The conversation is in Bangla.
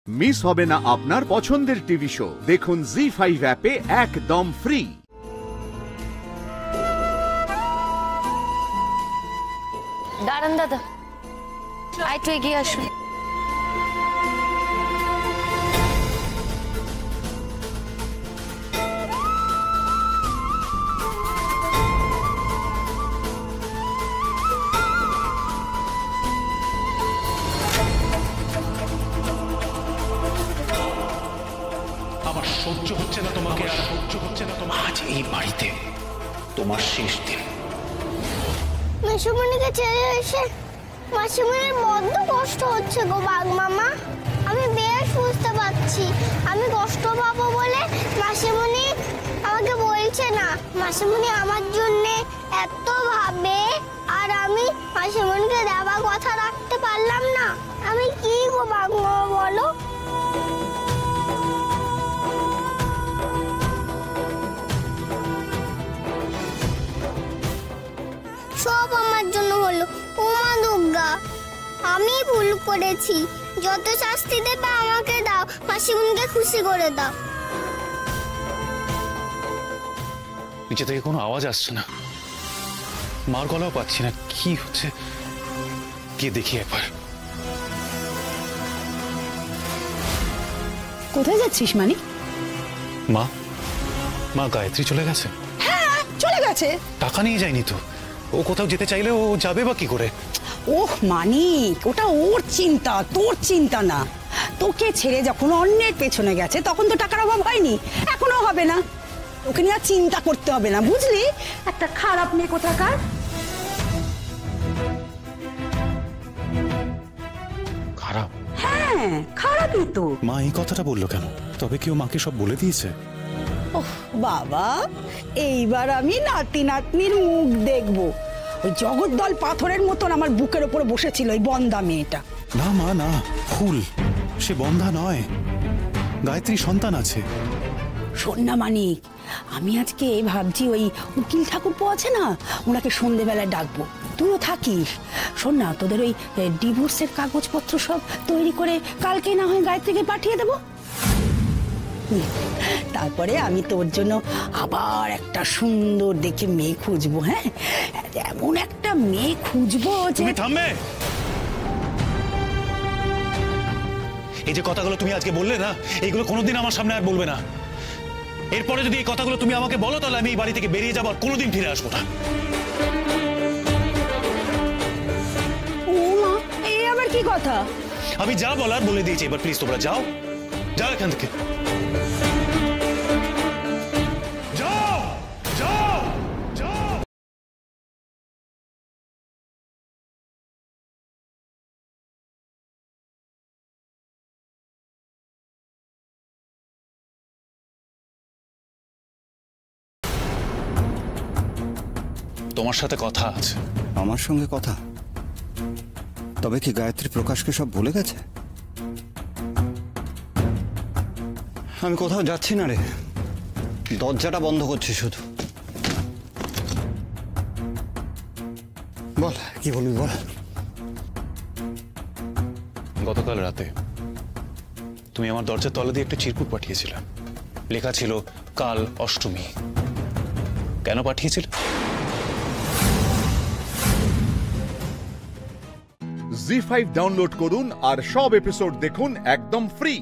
মিস হবে না আপনার পছন্দের টিভি শো। দেখুন জি5 অ্যাপে একদম ফ্রি। দাঁড়ান দাদা, একটু এগিয়ে আসুন। আমার সহ্য হচ্ছে না তোমাকে, আর সহ্য হচ্ছে না তোমার। আজ এই বাড়িতে তোমার শেষ দিন। মাসিমণিকে ছেড়ে এসে মাসিমণির বড্ড কষ্ট হচ্ছে গো বাঘ মামা। আমি বেশ বুঝতে পারছি আমি কষ্ট পাবো বলে মাসিমণি আমাকে বলছে না। মাসিমণি আমার জন্য এত ভাবে, আর আমি মাসিমণিকে দেওয়া কথা রাখতে পারলাম না। আমি কি গো বাঘ মামা বলো? সব আমার জন্য হলো। ও মা দুর্গা, আমি ভুল করেছি। যত শাস্তি দেবে আমাকে দাও, মাসিমণিকে খুশি করে দাও। নিচে থেকে কোনো আওয়াজ আসছে না, মার গলাও পাচ্ছি না। কি হচ্ছে গিয়ে দেখি একবার। কোথায় যাচ্ছিস মানিক? মা, মা গায়ত্রী চলে গেছে। হ্যাঁ চলে গেছে। টাকা নিয়ে যায়নি তো। ও কোথাও যেতে চাইলে ও যাবে বা কি করে? ওহ মানিক, ওটা ওর চিন্তা, তোর চিন্তা না। তোকে ছেড়ে যখন অন্যের পেছনে গেছে তখন তো টাকার অভাব হয়নি, এখনো হবে না। ওকে নিয়ে আর চিন্তা করতে হবে না, বুঝলি? একটা খারাপ মেয়ে কোথাকার। খারাপ? হ্যাঁ খারাপই তো। মা এই কথাটা বললো কেন? তবে কি ও মাকে সব বলে দিয়েছে? ওহ বাবা, এইবার আমি নাতি নাতনির মুখ দেখবো। ওই জগদ্দল পাথরের মতন আমার বুকের ওপর বসেছিল ওই বন্দা মেয়েটা। না মা না, ফুল সে বন্ধা নয়, গায়ত্রী সন্তান আছে। শোন না মানিক, আমি আজকে ভাবছি ওই উকিল ঠাকুরপো আছে না, ওনাকে সন্ধেবেলায় ডাকবো। তুইও থাকিস। শোন না, তোদের ওই ডিভোর্সের কাগজপত্র সব তৈরি করে কালকে না হয় গায়ত্রীকে পাঠিয়ে দেবো। তারপরে আমি তোর জন্য আবার একটা সুন্দর দেখে মেয়ে খুঁজবো। হ্যাঁ, এমন একটা মেয়ে খুঁজবো যে। তুমি থামবে? এই যে কথাগুলো তুমি আজকে বললে না, এইগুলো কোনোদিন আমার সামনে আর বলবে না। এরপরে যদি এই কথাগুলো তুমি আমাকে বলো তাহলে আমি এই বাড়ি থেকে বেরিয়ে যাবো, আর কোনোদিন ফিরে আসবো না। ও মা, এই আবার কি কথা? আমি যা বলার বলে দিয়েছি, এবার প্লিজ তোমরা যাও, যাও এখান থেকে। যাও যাও যাও। তোমার সাথে কথা আছে। আমার সঙ্গে কথা? তবে কি গায়ত্রী প্রকাশকে সব বলে গেছে? আমি কোথাও যাচ্ছি না রে, দরজাটা বন্ধ করছি শুধু। বল কি বলবি বল। গতকাল রাতে তুমি আমার দরজার তলা দিয়ে একটা চিরকুট পাঠিয়েছিলে, লেখা ছিল কাল অষ্টমী। কেন পাঠিয়েছিলে? জি5 ডাউনলোড করুন আর সব এপিসোড দেখুন একদম ফ্রি।